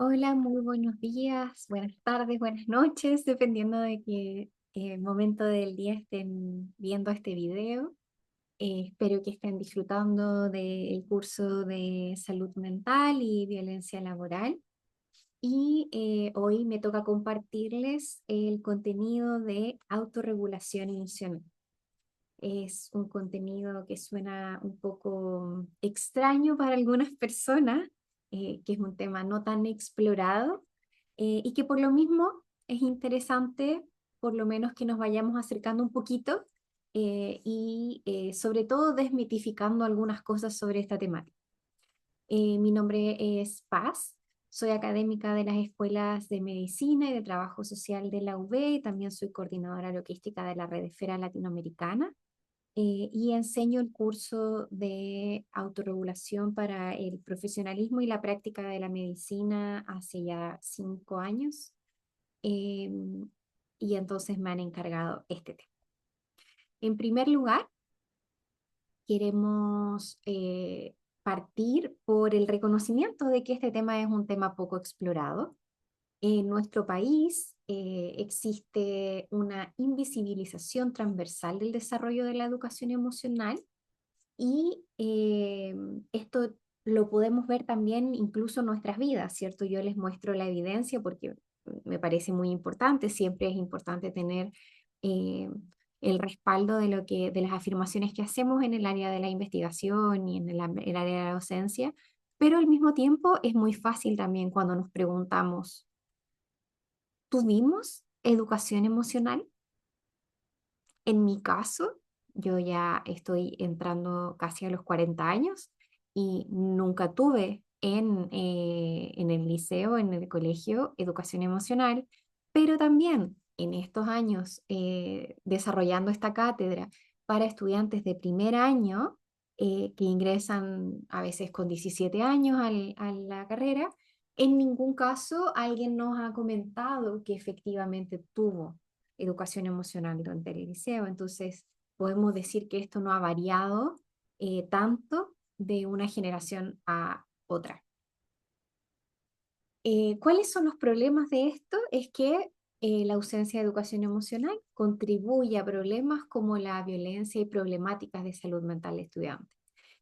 Hola, muy buenos días, buenas tardes, buenas noches, dependiendo de qué momento del día estén viendo este video. Espero que estén disfrutando del curso de salud mental y violencia laboral. Y hoy me toca compartirles el contenido de autorregulación emocional. Es un contenido que suena un poco extraño para algunas personas, que es un tema no tan explorado, y que por lo mismo es interesante, por lo menos que nos vayamos acercando un poquito, y sobre todo desmitificando algunas cosas sobre esta temática. Mi nombre es Paz. Soy académica de las escuelas de medicina y de trabajo social de la UB, y también soy coordinadora logística de la Red Esfera Latinoamericana, y enseño el curso de autorregulación para el profesionalismo y la práctica de la medicina hace ya 5 años. Y entonces me han encargado este tema. En primer lugar, queremos partir por el reconocimiento de que este tema es un tema poco explorado. En nuestro país existe una invisibilización transversal del desarrollo de la educación emocional. Y esto lo podemos ver también incluso en nuestras vidas, ¿cierto? Yo les muestro la evidencia porque me parece muy importante, siempre es importante tener eh, el respaldo de las afirmaciones que hacemos en el área de la investigación y en el área de la docencia, pero al mismo tiempo es muy fácil también cuando nos preguntamos, ¿tuvimos educación emocional? En mi caso, yo ya estoy entrando casi a los 40 años y nunca tuve en el liceo, en el colegio, educación emocional, pero también en estos años desarrollando esta cátedra para estudiantes de primer año, que ingresan a veces con 17 años a la carrera. En ningún caso alguien nos ha comentado que efectivamente tuvo educación emocional durante el liceo. Entonces, podemos decir que esto no ha variado tanto de una generación a otra. ¿Cuáles son los problemas de esto? Es que la ausencia de educación emocional contribuye a problemas como la violencia y problemáticas de salud mental de estudiantes.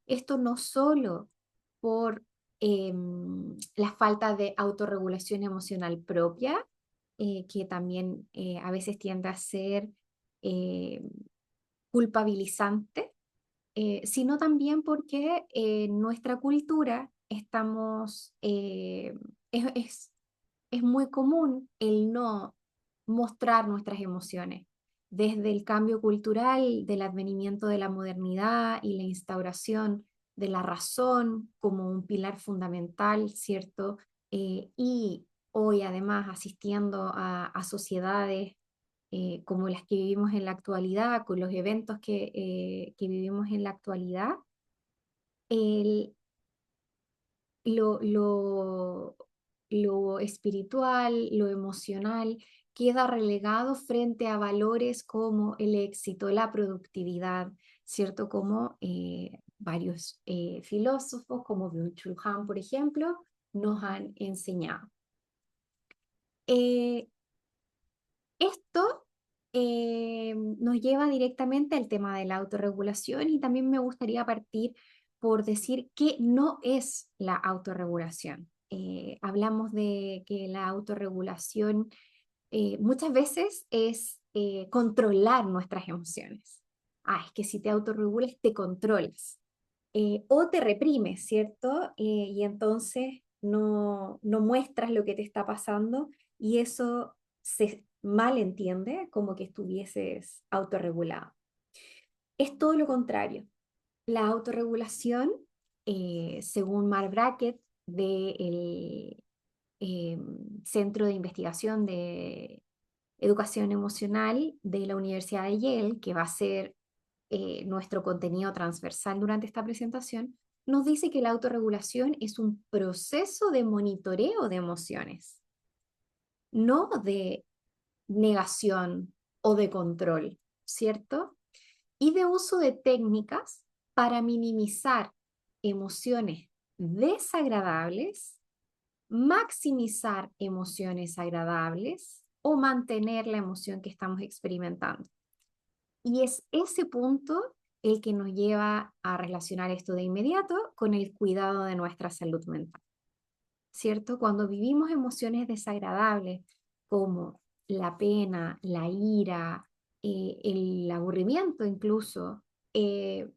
Esto no solo por la falta de autorregulación emocional propia, que también a veces tiende a ser eh, culpabilizante, sino también porque en nuestra cultura es muy común el no mostrar nuestras emociones. Desde el cambio cultural, del advenimiento de la modernidad y la instauración de la razón como un pilar fundamental, ¿cierto? Y hoy además asistiendo a sociedades como las que vivimos en la actualidad, con los eventos que vivimos en la actualidad, el, lo, lo, lo espiritual, lo emocional, queda relegado frente a valores como el éxito, la productividad, ¿cierto? Como varios filósofos, como Byung-Chul Han, por ejemplo, nos han enseñado. Eh, Esto nos lleva directamente al tema de la autorregulación, y también me gustaría partir por decir que no es la autorregulación. Hablamos de que la autorregulación muchas veces es controlar nuestras emociones. Ah, es que si te autorregulas te controlas. O te reprimes, ¿cierto? Y entonces no muestras lo que te está pasando, y eso se malentiende como que estuvieses autorregulado. Es todo lo contrario. La autorregulación, según Mark Brackett, del Centro de Investigación de Educación Emocional de la Universidad de Yale, que va a ser nuestro contenido transversal durante esta presentación, nos dice que la autorregulación es un proceso de monitoreo de emociones, no de negación o de control, ¿cierto? Y de uso de técnicas para minimizar emociones desagradables maximizar emociones agradables o mantener la emoción que estamos experimentando. Y es ese punto el que nos lleva a relacionar esto de inmediato con el cuidado de nuestra salud mental, ¿cierto? Cuando vivimos emociones desagradables como la pena, la ira, el aburrimiento incluso, eh,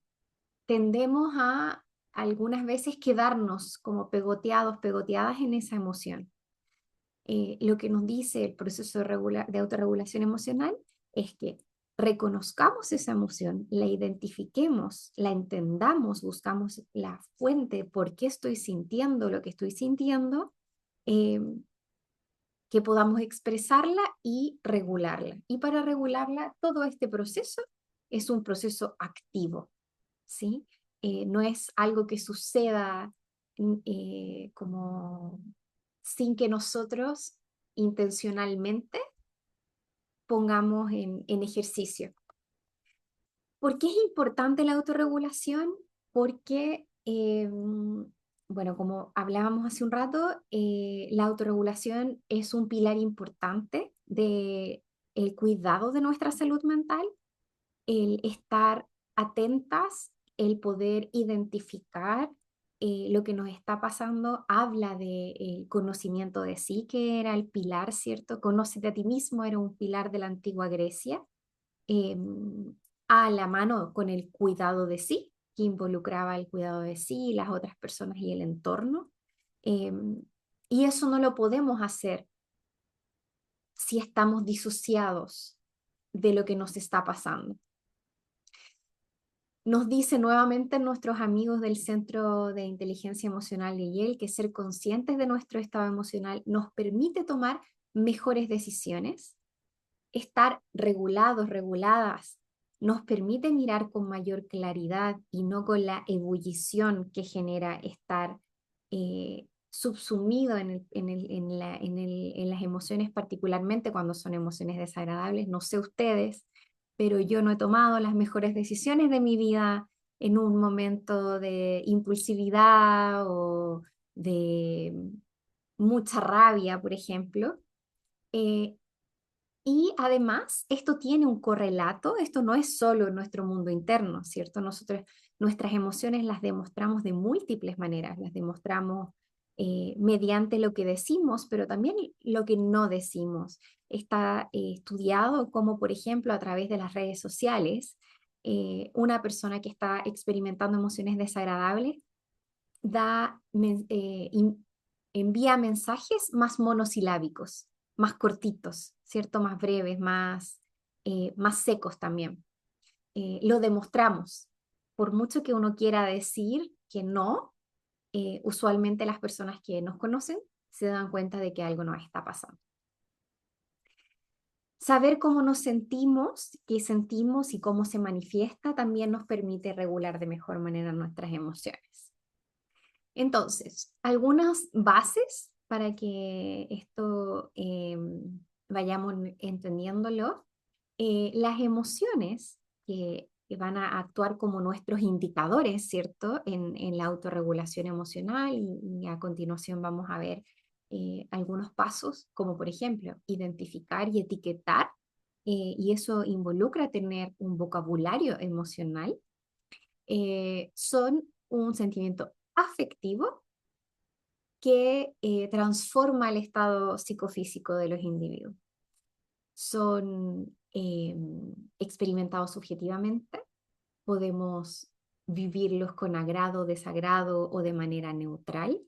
tendemos a algunas veces quedarnos como pegoteados, pegoteadas en esa emoción. Lo que nos dice el proceso de autorregulación emocional es que reconozcamos esa emoción, la identifiquemos, la entendamos, buscamos la fuente, por qué estoy sintiendo lo que estoy sintiendo, eh, que podamos expresarla y regularla. Y para regularla, todo este proceso es un proceso activo, ¿sí? No es algo que suceda como sin que nosotros intencionalmente pongamos en ejercicio. ¿Por qué es importante la autorregulación? Porque, bueno, como hablábamos hace un rato, la autorregulación es un pilar importante de el cuidado de nuestra salud mental, el estar atentas, el poder identificar lo que nos está pasando, habla del conocimiento de sí, que era el pilar, ¿cierto? Conócete a ti mismo era un pilar de la antigua Grecia, eh, a la mano con el cuidado de sí, que involucraba el cuidado de sí, las otras personas y el entorno. Eh, y eso no lo podemos hacer si estamos disociados de lo que nos está pasando. Nos dice nuevamente nuestros amigos del Centro de Inteligencia Emocional de Yale que ser conscientes de nuestro estado emocional nos permite tomar mejores decisiones. Estar regulados, reguladas, nos permite mirar con mayor claridad y no con la ebullición que genera estar subsumido en las emociones, particularmente cuando son emociones desagradables. No sé ustedes, pero yo no he tomado las mejores decisiones de mi vida en un momento de impulsividad o de mucha rabia, por ejemplo. Eh, y además, esto tiene un correlato, esto no es solo nuestro mundo interno, ¿cierto? Nosotros, nuestras emociones las demostramos de múltiples maneras, las demostramos mediante lo que decimos, pero también lo que no decimos. Está estudiado como, por ejemplo, a través de las redes sociales, una persona que está experimentando emociones desagradables da, envía mensajes más monosilábicos, más cortitos, ¿cierto? Más breves, más secos también. Lo demostramos. Por mucho que uno quiera decir que no, usualmente las personas que nos conocen se dan cuenta de que algo nos está pasando. Saber cómo nos sentimos, qué sentimos y cómo se manifiesta también nos permite regular de mejor manera nuestras emociones. Entonces, algunas bases para que esto vayamos entendiéndolo. Las emociones que van a actuar como nuestros indicadores, ¿cierto? En la autorregulación emocional y a continuación vamos a ver algunos pasos, como por ejemplo, identificar y etiquetar, y eso involucra tener un vocabulario emocional. Son un sentimiento afectivo que transforma el estado psicofísico de los individuos. Son experimentados subjetivamente, podemos vivirlos con agrado, desagrado o de manera neutral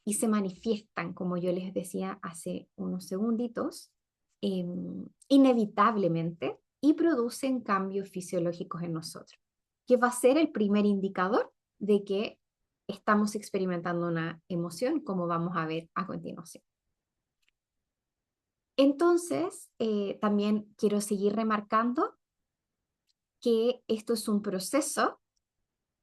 y se manifiestan, como yo les decía hace unos segunditos, inevitablemente y producen cambios fisiológicos en nosotros, que va a ser el primer indicador de que estamos experimentando una emoción, como vamos a ver a continuación. Entonces, también quiero seguir remarcando que esto es un proceso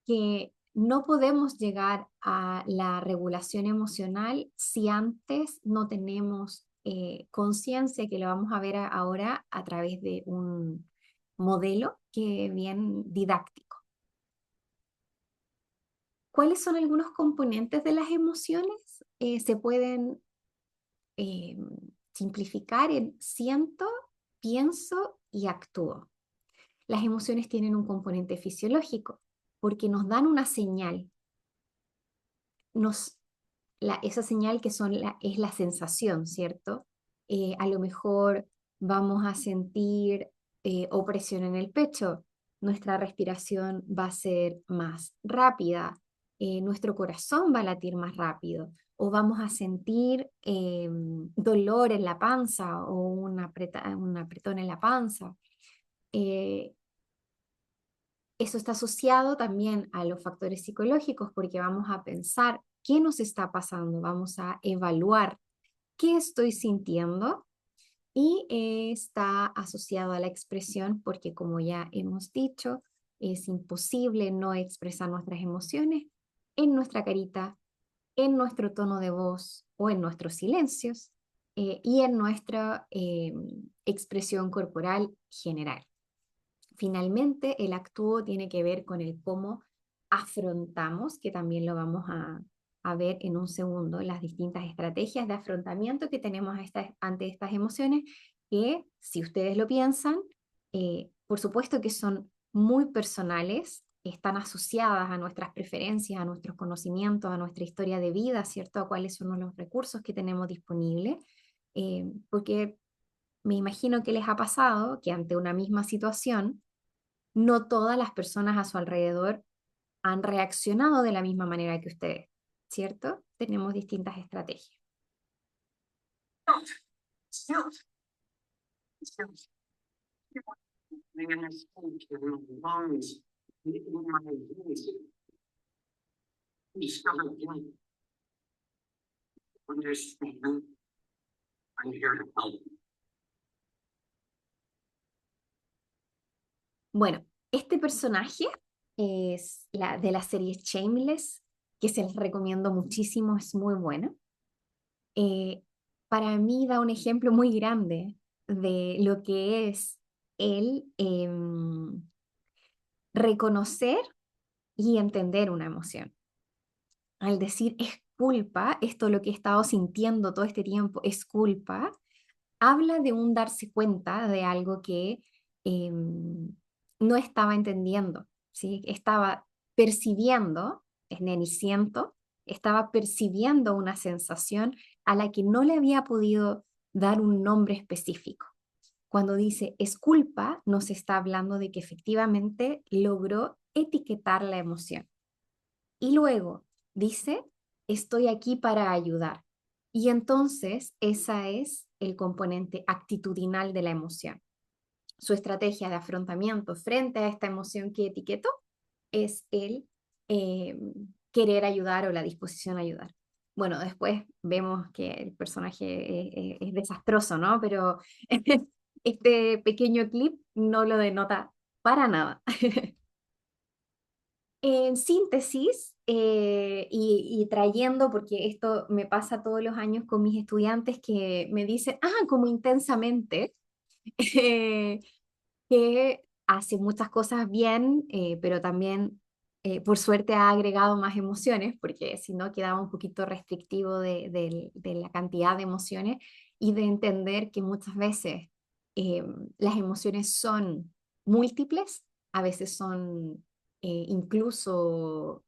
que no podemos llegar a la regulación emocional si antes no tenemos conciencia, que lo vamos a ver ahora a través de un modelo que es bien didáctico. ¿Cuáles son algunos componentes de las emociones? Se pueden eh, simplificar en siento, pienso y actúo. Las emociones tienen un componente fisiológico porque nos dan una señal, nos, esa señal que es la sensación, ¿cierto? A lo mejor vamos a sentir opresión en el pecho, nuestra respiración va a ser más rápida, nuestro corazón va a latir más rápido, o vamos a sentir dolor en la panza o un apretón en la panza. Eh, Eso está asociado también a los factores psicológicos porque vamos a pensar qué nos está pasando, vamos a evaluar qué estoy sintiendo y está asociado a la expresión porque como ya hemos dicho, es imposible no expresar nuestras emociones en nuestra carita, en nuestro tono de voz o en nuestros silencios y en nuestra expresión corporal general. Finalmente, el actúo tiene que ver con el cómo afrontamos, que también lo vamos a ver en un segundo, las distintas estrategias de afrontamiento que tenemos ante estas emociones, que si ustedes lo piensan, por supuesto que son muy personales, están asociadas a nuestras preferencias, a nuestros conocimientos, a nuestra historia de vida, ¿cierto? A cuáles son los recursos que tenemos disponibles, porque me imagino que les ha pasado que ante una misma situación, no todas las personas a su alrededor han reaccionado de la misma manera que ustedes, ¿cierto? Tenemos distintas estrategias. Bueno, este personaje es de la serie Shameless, que se les recomiendo muchísimo, es muy bueno. Eh, para mí da un ejemplo muy grande de lo que es el reconocer y entender una emoción. Al decir es culpa, esto lo que he estado sintiendo todo este tiempo es culpa, habla de un darse cuenta de algo que no estaba entendiendo, ¿sí? Estaba percibiendo, es siento, estaba percibiendo una sensación a la que no le había podido dar un nombre específico. Cuando dice es culpa, nos está hablando de que efectivamente logró etiquetar la emoción. Y luego dice, estoy aquí para ayudar. Y entonces esa es el componente actitudinal de la emoción. Su estrategia de afrontamiento frente a esta emoción que etiquetó es el eh, querer ayudar o la disposición a ayudar. Bueno, después vemos que el personaje es desastroso, ¿no? Pero este pequeño clip no lo denota para nada. En síntesis, y trayendo, porque esto me pasa todos los años con mis estudiantes que me dicen, como intensamente, eh, que hace muchas cosas bien, pero también, por suerte, ha agregado más emociones, porque si no quedaba un poquito restrictivo de la cantidad de emociones y de entender que muchas veces eh, las emociones son múltiples, a veces son incluso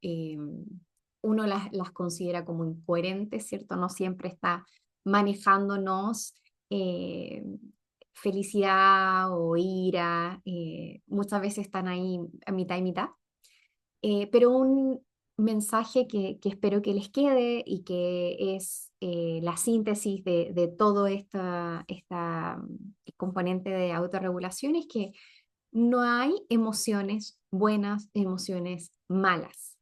uno las considera como incoherentes, ¿cierto? No siempre está manejándonos. eh, Felicidad o ira, muchas veces están ahí a mitad y mitad, pero un mensaje que espero que les quede y que es la síntesis de todo componente de autorregulación es que no hay emociones buenas, emociones malas.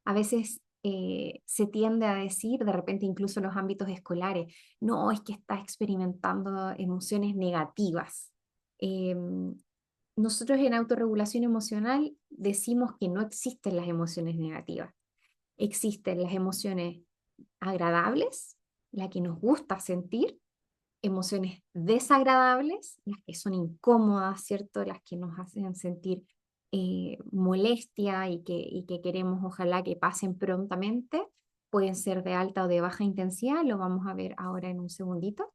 A veces se tiende a decir, de repente incluso en los ámbitos escolares, no, es que está experimentando emociones negativas. Nosotros en autorregulación emocional decimos que no existen las emociones negativas. Existen las emociones agradables, las que nos gusta sentir, emociones desagradables, las que son incómodas, ¿cierto? Las que nos hacen sentir molestia y que queremos ojalá que pasen prontamente. Pueden ser de alta o de baja intensidad, lo vamos a ver ahora en un segundito.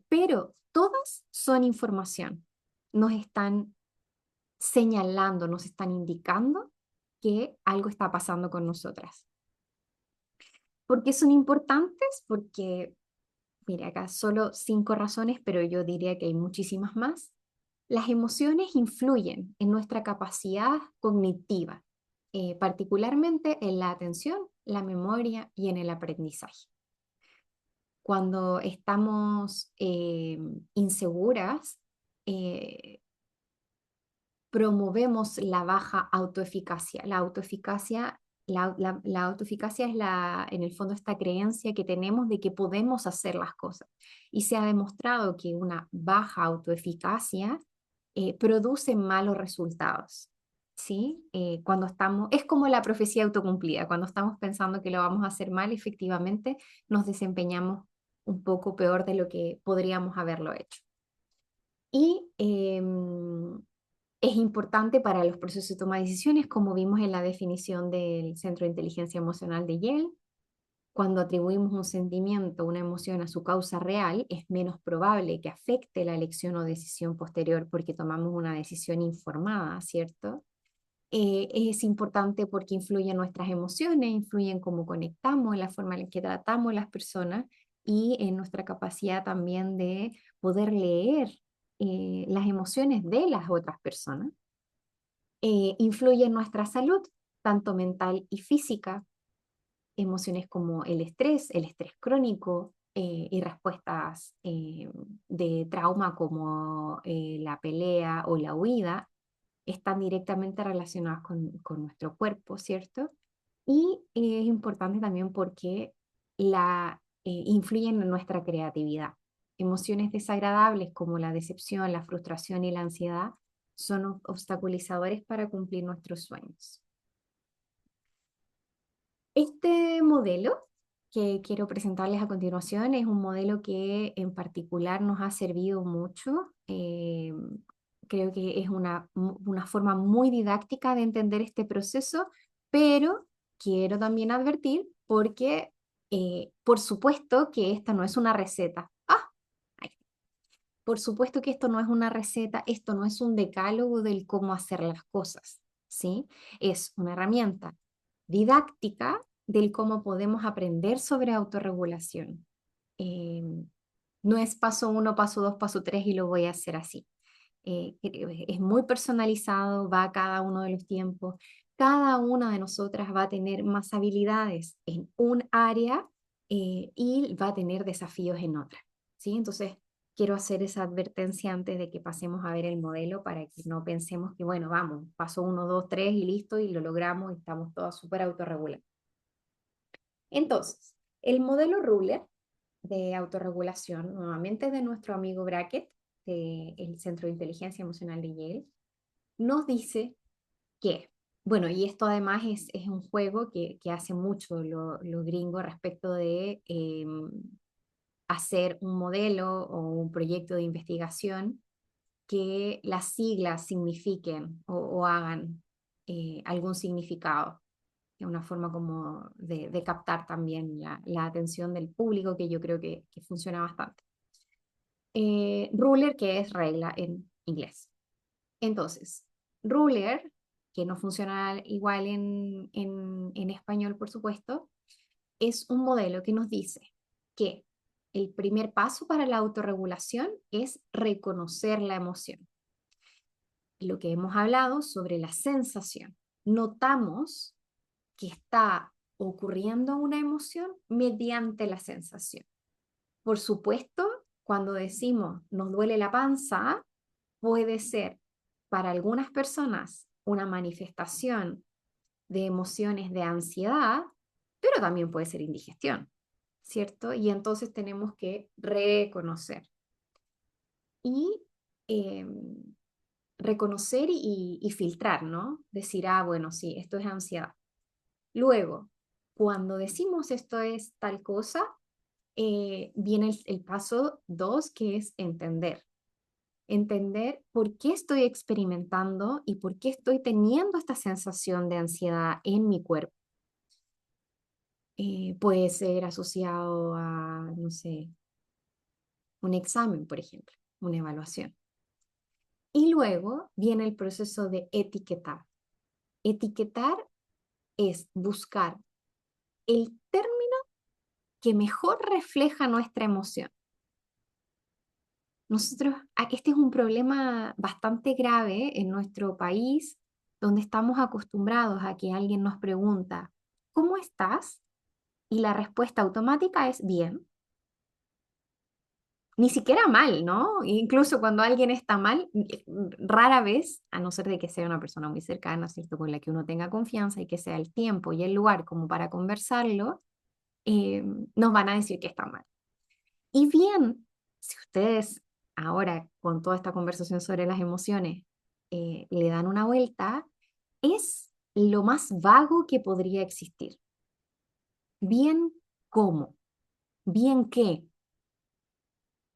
Pero todas son información. Nos están señalando, nos están indicando que algo está pasando con nosotras. ¿Por qué son importantes? Porque, mire, acá solo 5 razones, pero yo diría que hay muchísimas más. Las emociones influyen en nuestra capacidad cognitiva, particularmente en la atención, la memoria y en el aprendizaje. Cuando estamos inseguras, eh, promovemos la baja autoeficacia. La autoeficacia es en el fondo esta creencia que tenemos de que podemos hacer las cosas. Y se ha demostrado que una baja autoeficacia produce malos resultados. ¿Sí? Cuando estamos, es como la profecía autocumplida, cuando estamos pensando que lo vamos a hacer mal, efectivamente nos desempeñamos un poco peor de lo que podríamos haberlo hecho. Y es importante para los procesos de toma de decisiones, como vimos en la definición del Centro de Inteligencia Emocional de Yale. Cuando atribuimos un sentimiento, una emoción a su causa real, es menos probable que afecte la elección o decisión posterior porque tomamos una decisión informada, ¿cierto? Es importante porque influye en nuestras emociones, influye en cómo conectamos, en la forma en que tratamos a las personas y en nuestra capacidad también de poder leer las emociones de las otras personas. Influye en nuestra salud, tanto mental y física, emociones como el estrés crónico y respuestas de trauma como la pelea o la huida están directamente relacionadas con nuestro cuerpo, ¿cierto? Y es importante también porque influyen en nuestra creatividad. Emociones desagradables como la decepción, la frustración y la ansiedad son obstaculizadores para cumplir nuestros sueños. Este modelo que quiero presentarles a continuación es un modelo que en particular nos ha servido mucho. Creo que es una forma muy didáctica de entender este proceso, pero quiero también advertir porque, por supuesto que esta no es una receta. Ahí. Por supuesto que esto no es una receta, esto no es un decálogo del cómo hacer las cosas, ¿sí? Es una herramienta didáctica del cómo podemos aprender sobre autorregulación. Eh, no es paso uno, paso dos, paso tres y lo voy a hacer así. Es muy personalizado, va a cada uno de los tiempos. Cada una de nosotras va a tener más habilidades en un área y va a tener desafíos en otra. ¿Sí? Entonces, quiero hacer esa advertencia antes de que pasemos a ver el modelo para que no pensemos que, bueno, vamos, paso uno, dos, tres y listo, y lo logramos y estamos todas súper autorreguladas. Entonces, el modelo Ruler de autorregulación, nuevamente de nuestro amigo Brackett, del Centro de Inteligencia Emocional de Yale, nos dice que, bueno, y esto además es un juego que hace mucho lo gringo respecto de hacer un modelo o un proyecto de investigación que las siglas signifiquen o hagan algún significado. Es una forma como de captar también la atención del público que yo creo que funciona bastante. Ruler, que es regla en inglés. Entonces, ruler, que no funciona igual en español, por supuesto, es un modelo que nos dice que el primer paso para la autorregulación es reconocer la emoción. Lo que hemos hablado sobre la sensación. Notamos que está ocurriendo una emoción mediante la sensación. Por supuesto, cuando decimos nos duele la panza, puede ser para algunas personas una manifestación de emociones de ansiedad, pero también puede ser indigestión, ¿cierto? Y entonces tenemos que reconocer. Y eh, reconocer y filtrar, ¿no? Decir, bueno, sí, esto es ansiedad. Luego, cuando decimos esto es tal cosa, viene el paso dos, que es entender. entender por qué estoy experimentando y por qué estoy teniendo esta sensación de ansiedad en mi cuerpo. Puede ser asociado a, no sé, un examen, por ejemplo, una evaluación. Y luego viene el proceso de etiquetar. Etiquetar es buscar el término que mejor refleja nuestra emoción. Nosotros, este es un problema bastante grave en nuestro país, donde estamos acostumbrados a que alguien nos pregunta, ¿cómo estás? Y la respuesta automática es bien. Ni siquiera mal, ¿no? Incluso cuando alguien está mal, rara vez, a no ser de que sea una persona muy cercana, ¿cierto? Con la que uno tenga confianza y que sea el tiempo y el lugar como para conversarlo, eh, nos van a decir que está mal. Y bien, si ustedes ahora con toda esta conversación sobre las emociones le dan una vuelta, es lo más vago que podría existir. Bien, ¿cómo? Bien, ¿qué?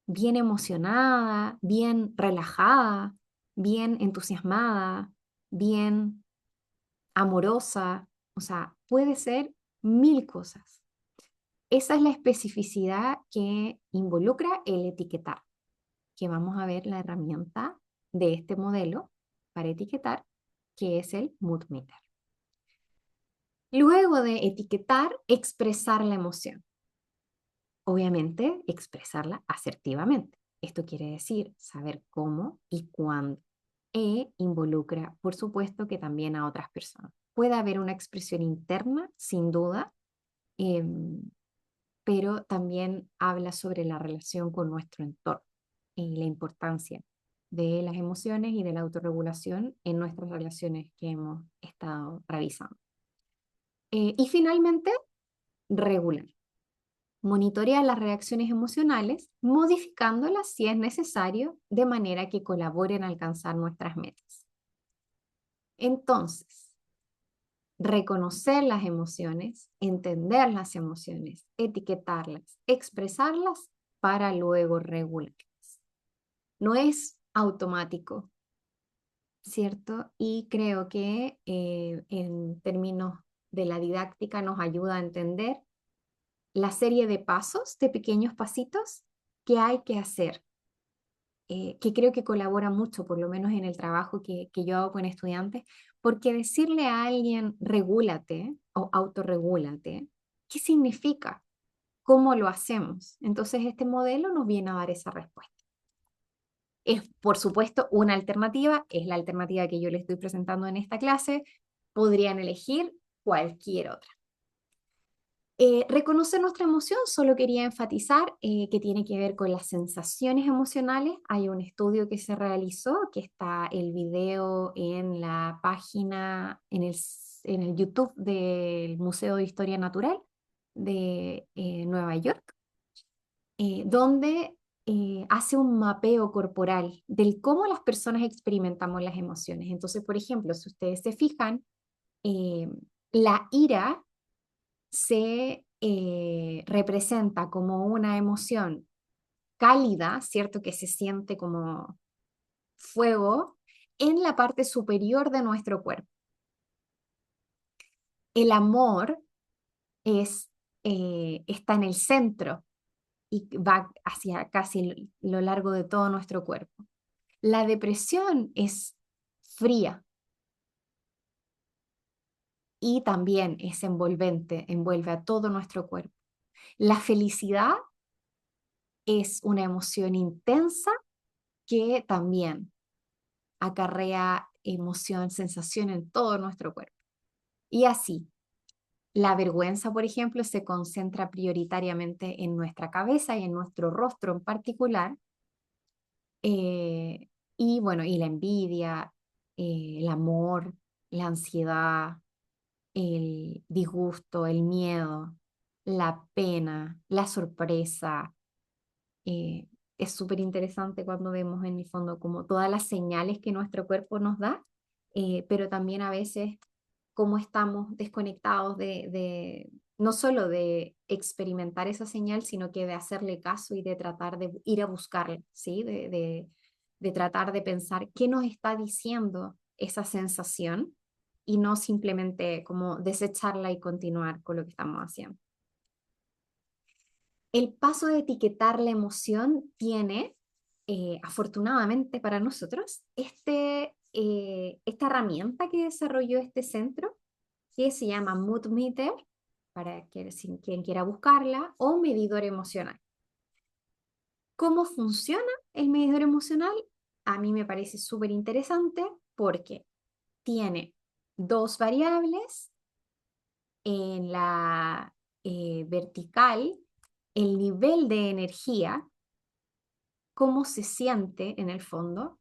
Bien emocionada, bien relajada, bien entusiasmada, bien amorosa, o sea, puede ser mil cosas. Esa es la especificidad que involucra el etiquetar, que vamos a ver la herramienta de este modelo para etiquetar, que es el Mood Meter. Luego de etiquetar, expresar la emoción. Obviamente, expresarla asertivamente. Esto quiere decir saber cómo y cuándo. E involucra, por supuesto, que también a otras personas. Puede haber una expresión interna, sin duda, pero también habla sobre la relación con nuestro entorno y la importancia de las emociones y de la autorregulación en nuestras relaciones que hemos estado revisando. Y finalmente, regular. Monitorea las reacciones emocionales, modificándolas si es necesario, de manera que colaboren a alcanzar nuestras metas. Entonces, reconocer las emociones, entender las emociones, etiquetarlas, expresarlas para luego regularlas. No es automático, ¿cierto? Y creo que en términos de la didáctica nos ayuda a entender la serie de pasos, de pequeños pasitos que hay que hacer, que creo que colabora mucho, por lo menos en el trabajo que yo hago con estudiantes, porque decirle a alguien regúlate o autorregúlate, ¿qué significa? ¿Cómo lo hacemos? Entonces este modelo nos viene a dar esa respuesta. Es, por supuesto, una alternativa, es la alternativa que yo les estoy presentando en esta clase. Podrían elegir cualquier otra. Reconocer nuestra emoción, solo quería enfatizar que tiene que ver con las sensaciones emocionales. Hay un estudio que se realizó, que está el video en la página, en el YouTube del Museo de Historia Natural de Nueva York, donde hace un mapeo corporal del cómo las personas experimentamos las emociones. Entonces, por ejemplo, si ustedes se fijan, eh, la ira se representa como una emoción cálida, ¿cierto? Que se siente como fuego en la parte superior de nuestro cuerpo. El amor está en el centro y va hacia casi lo largo de todo nuestro cuerpo. La depresión es fría y también es envolvente, envuelve a todo nuestro cuerpo. La felicidad es una emoción intensa que también acarrea emoción, sensación en todo nuestro cuerpo. Y así, la vergüenza, por ejemplo, se concentra prioritariamente en nuestra cabeza y en nuestro rostro en particular. eh, y bueno, y la envidia, el amor, la ansiedad, el disgusto, el miedo, la pena, la sorpresa. eh, es súper interesante cuando vemos en el fondo como todas las señales que nuestro cuerpo nos da, pero también a veces cómo estamos desconectados no solo de experimentar esa señal, sino que de hacerle caso y de tratar de ir a buscarla, ¿sí? de tratar de pensar qué nos está diciendo esa sensación y no simplemente como desecharla y continuar con lo que estamos haciendo. El paso de etiquetar la emoción tiene, afortunadamente para nosotros, esta herramienta que desarrolló este centro, que se llama Mood Meter, para quien quiera buscarla, o medidor emocional. ¿Cómo funciona el medidor emocional? A mí me parece súper interesante porque tiene dos variables en la vertical, el nivel de energía, cómo se siente en el fondo,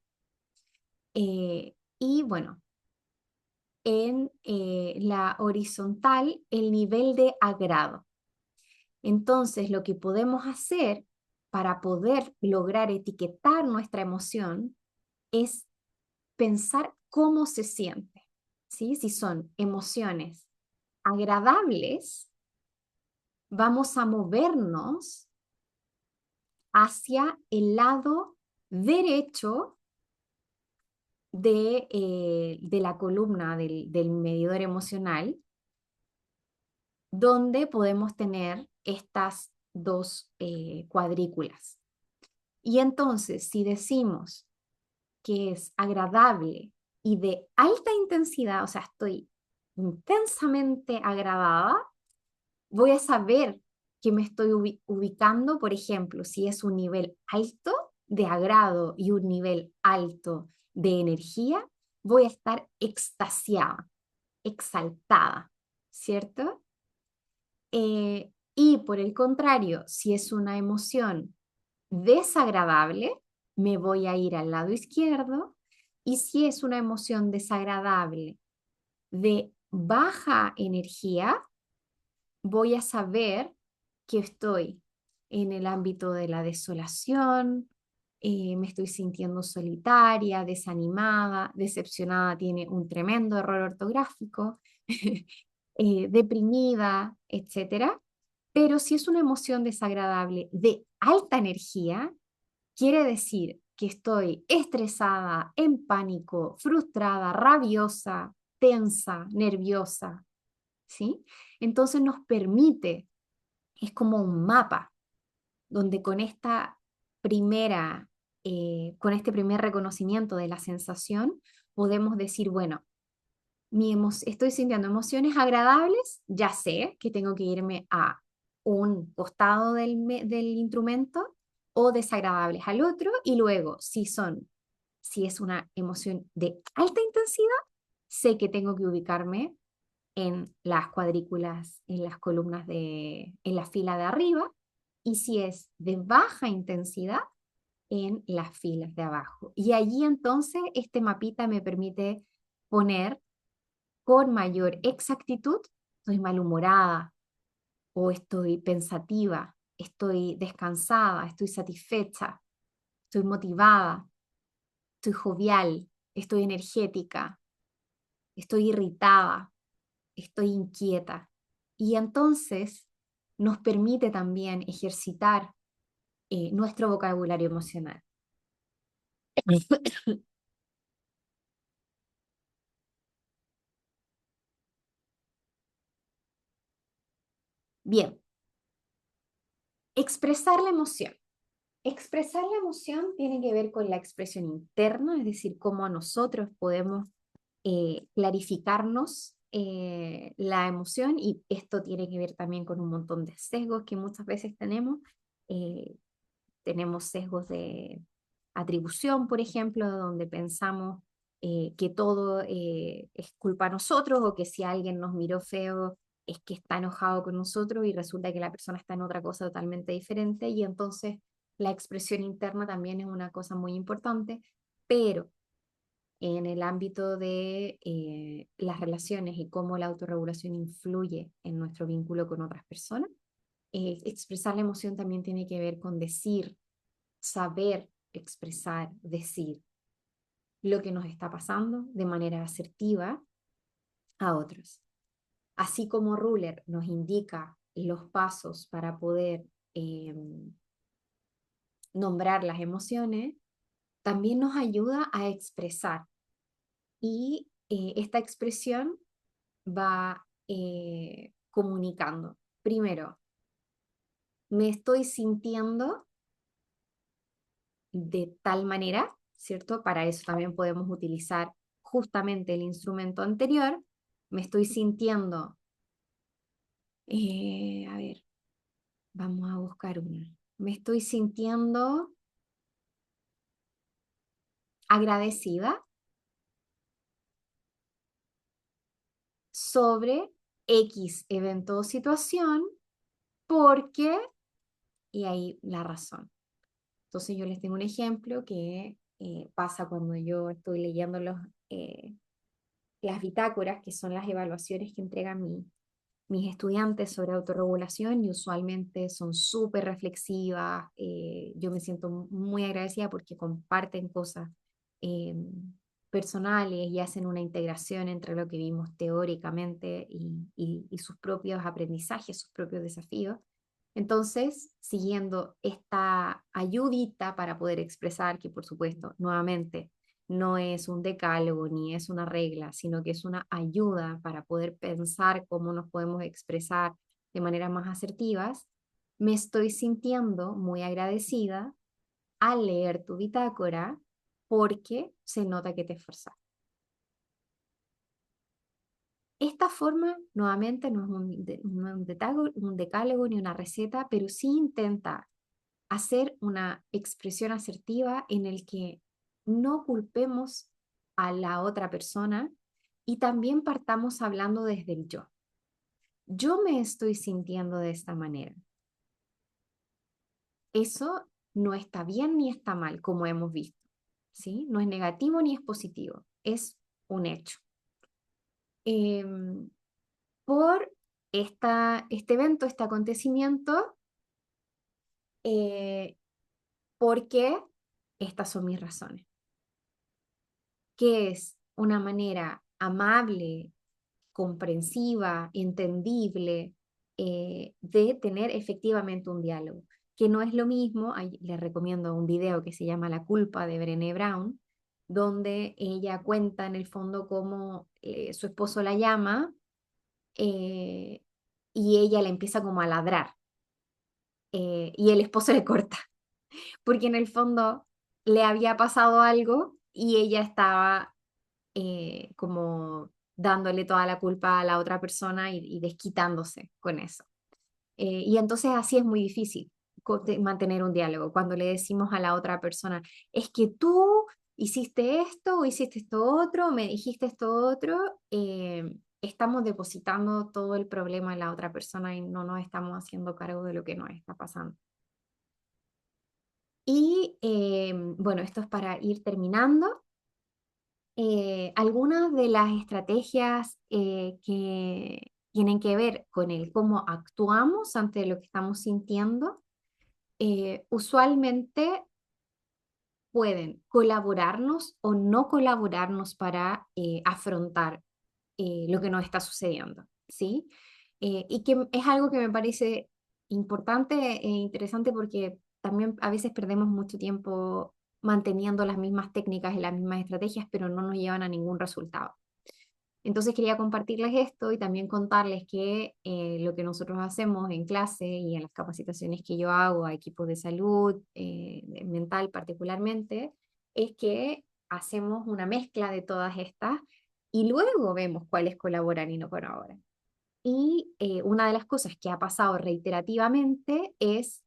y bueno, en la horizontal, el nivel de agrado. Entonces, lo que podemos hacer para poder lograr etiquetar nuestra emoción es pensar cómo se siente, ¿sí? Si son emociones agradables, vamos a movernos hacia el lado derecho de la columna del medidor emocional, donde podemos tener estas dos cuadrículas. Y entonces, si decimos que es agradable y de alta intensidad, o sea, estoy intensamente agradada, voy a saber que me estoy ubicando, por ejemplo, si es un nivel alto de agrado y un nivel alto de energía, voy a estar extasiada, exaltada, ¿cierto? Y por el contrario, si es una emoción desagradable, me voy a ir al lado izquierdo. Y si es una emoción desagradable de baja energía, voy a saber que estoy en el ámbito de la desolación, me estoy sintiendo solitaria, desanimada, decepcionada, tiene un tremendo error ortográfico, deprimida, etcétera. Pero si es una emoción desagradable de alta energía, quiere decir que estoy estresada, en pánico, frustrada, rabiosa, tensa, nerviosa, ¿sí? Entonces nos permite, es como un mapa, donde con con este primer reconocimiento de la sensación, podemos decir, bueno, estoy sintiendo emociones agradables, ya sé que tengo que irme a un costado del instrumento o desagradables al otro, y luego, si es una emoción de alta intensidad, sé que tengo que ubicarme en las cuadrículas, en las columnas en la fila de arriba, y si es de baja intensidad, en las filas de abajo. Y allí entonces este mapita me permite poner con mayor exactitud, estoy malhumorada o estoy pensativa, estoy descansada, estoy satisfecha, estoy motivada, estoy jovial, estoy energética, estoy irritada, estoy inquieta. Y entonces nos permite también ejercitar nuestro vocabulario emocional. Bien, expresar la emoción. Expresar la emoción tiene que ver con la expresión interna, es decir, cómo nosotros podemos clarificarnos la emoción, y esto tiene que ver también con un montón de sesgos que muchas veces tenemos. Eh, Tenemos sesgos de atribución, por ejemplo, donde pensamos que todo es culpa de nosotros, o que si alguien nos miró feo es que está enojado con nosotros, y resulta que la persona está en otra cosa totalmente diferente. Y entonces la expresión interna también es una cosa muy importante, pero en el ámbito de las relaciones y cómo la autorregulación influye en nuestro vínculo con otras personas, expresar la emoción también tiene que ver con decir, saber expresar, decir lo que nos está pasando de manera asertiva a otros. Así como Ruler nos indica los pasos para poder nombrar las emociones, también nos ayuda a expresar y esta expresión va comunicando. Primero, me estoy sintiendo de tal manera, ¿cierto? Para eso también podemos utilizar justamente el instrumento anterior. Me estoy sintiendo, a ver, vamos a buscar una. Me estoy sintiendo agradecida sobre X evento o situación porque, y ahí la razón. Entonces yo les tengo un ejemplo que pasa cuando yo estoy leyendo eh, las bitácoras, que son las evaluaciones que entregan mis estudiantes sobre autorregulación y usualmente son súper reflexivas. Yo me siento muy agradecida porque comparten cosas eh, personales y hacen una integración entre lo que vimos teóricamente y sus propios aprendizajes, sus propios desafíos. Entonces, siguiendo esta ayudita para poder expresar, que por supuesto, nuevamente, no es un decálogo ni es una regla, sino que es una ayuda para poder pensar cómo nos podemos expresar de maneras más asertivas, me estoy sintiendo muy agradecida al leer tu bitácora porque se nota que te esforzaste. Esta forma, nuevamente, no es un decálogo ni una receta, pero sí intenta hacer una expresión asertiva en el que no culpemos a la otra persona y también partamos hablando desde el yo. Yo me estoy sintiendo de esta manera. Eso no está bien ni está mal, como hemos visto, ¿sí? No es negativo ni es positivo, es un hecho. Em, por este evento, este acontecimiento, eh, porque estas son mis razones, que es una manera amable, comprensiva, entendible, de tener efectivamente un diálogo, que no es lo mismo. Les recomiendo un video que se llama La culpa de Brené Brown, donde ella cuenta en el fondo cómo su esposo la llama eh, y ella le empieza como a ladrar y el esposo le corta, porque en el fondo le había pasado algo y ella estaba como dándole toda la culpa a la otra persona y desquitándose con eso. Y entonces así es muy difícil mantener un diálogo cuando le decimos a la otra persona, es que tú hiciste esto o hiciste esto otro, me dijiste esto otro, estamos depositando todo el problema en la otra persona y no nos estamos haciendo cargo de lo que nos está pasando. Y bueno, esto es para ir terminando. Algunas de las estrategias que tienen que ver con el cómo actuamos ante lo que estamos sintiendo, usualmente pueden colaborarnos o no colaborarnos para afrontar lo que nos está sucediendo, ¿sí? Y que es algo que me parece importante e interesante porque también a veces perdemos mucho tiempo manteniendo las mismas técnicas y las mismas estrategias, pero no nos llevan a ningún resultado. Entonces quería compartirles esto y también contarles que lo que nosotros hacemos en clase y en las capacitaciones que yo hago a equipos de salud mental particularmente, es que hacemos una mezcla de todas estas y luego vemos cuáles colaboran y no colaboran. Y una de las cosas que ha pasado reiterativamente es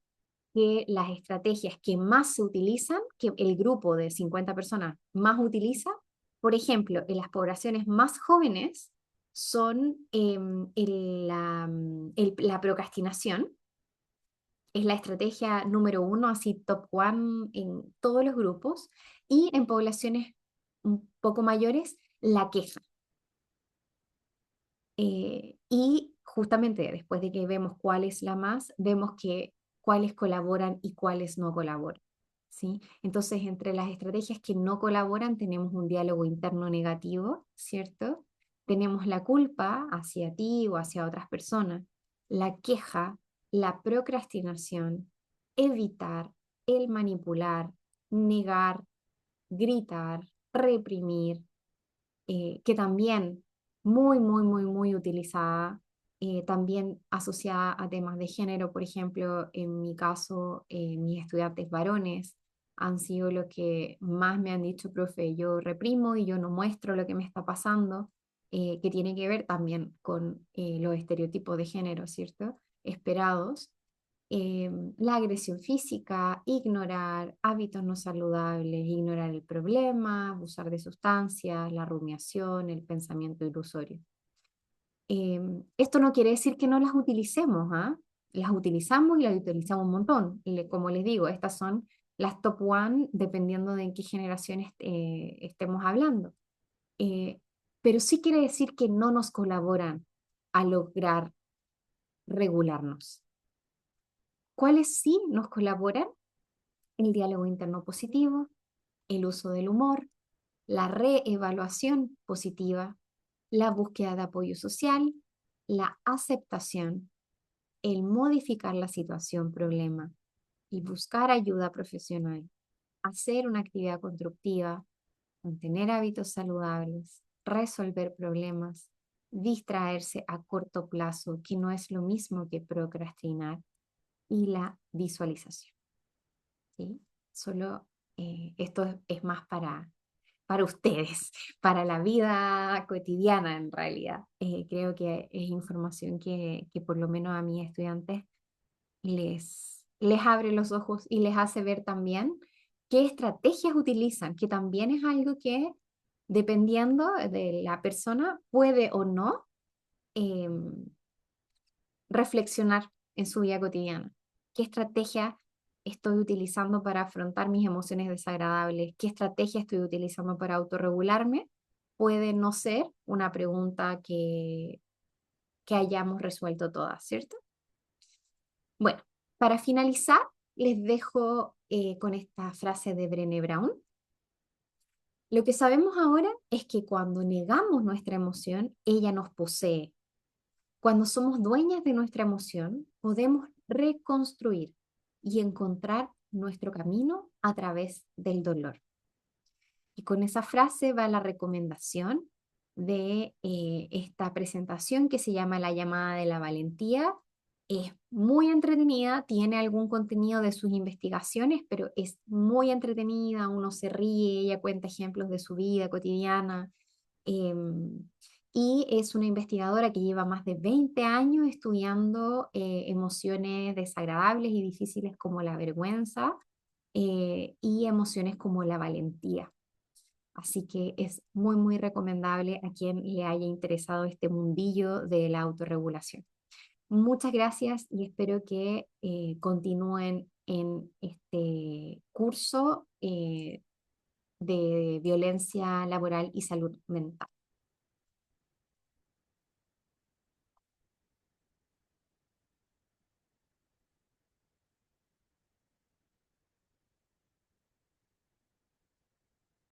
que las estrategias que más se utilizan, que el grupo de 50 personas más utiliza, por ejemplo, en las poblaciones más jóvenes, son la procrastinación. Es la estrategia número uno, así top one en todos los grupos, y en poblaciones un poco mayores, la queja. Y justamente después de que vemos cuál es la más, vemos que cuáles colaboran y cuáles no colaboran, ¿sí? Entonces, entre las estrategias que no colaboran, tenemos un diálogo interno negativo, ¿cierto? Tenemos la culpa hacia ti o hacia otras personas, la queja, la procrastinación, evitar, el manipular, negar, gritar, reprimir, que también muy utilizada, también asociada a temas de género. Por ejemplo, en mi caso, mis estudiantes varones han sido lo que más me han dicho: profe, yo reprimo y yo no muestro lo que me está pasando, que tiene que ver también con los estereotipos de género, ¿cierto? Esperados. La agresión física, ignorar hábitos no saludables, ignorar el problema, abusar de sustancias, la rumiación, el pensamiento ilusorio. Esto no quiere decir que no las utilicemos, ¿ah? Las utilizamos y las utilizamos un montón. Como les digo, estas son las top one dependiendo de en qué generaciones estemos hablando. Eh, pero sí quiere decir que no nos colaboran a lograr regularnos. ¿Cuáles sí nos colaboran? El diálogo interno positivo, el uso del humor, la reevaluación positiva, la búsqueda de apoyo social, la aceptación, el modificar la situación problema y buscar ayuda profesional, hacer una actividad constructiva, mantener hábitos saludables, resolver problemas, distraerse a corto plazo, que no es lo mismo que procrastinar, y la visualización. ¿Sí? Solo esto es más para ustedes, para la vida cotidiana en realidad. Creo que es información que por lo menos a mis estudiantes les abre los ojos y les hace ver también qué estrategias utilizan, que también es algo que dependiendo de la persona puede o no reflexionar en su vida cotidiana. ¿Qué estrategia estoy utilizando para afrontar mis emociones desagradables? ¿Qué estrategia estoy utilizando para autorregularme? Puede no ser una pregunta que hayamos resuelto todas, ¿cierto? Bueno, para finalizar, les dejo con esta frase de Brené Brown. Lo que sabemos ahora es que cuando negamos nuestra emoción, ella nos posee. Cuando somos dueñas de nuestra emoción, podemos reconstruir y encontrar nuestro camino a través del dolor. Y con esa frase va la recomendación de esta presentación que se llama La llamada de la valentía. Es muy entretenida, tiene algún contenido de sus investigaciones, pero es muy entretenida, uno se ríe, ella cuenta ejemplos de su vida cotidiana. em, y es una investigadora que lleva más de 20 años estudiando emociones desagradables y difíciles como la vergüenza y emociones como la valentía. Así que es muy recomendable a quien le haya interesado este mundillo de la autorregulación. Muchas gracias y espero que continúen en este curso de violencia laboral y salud mental.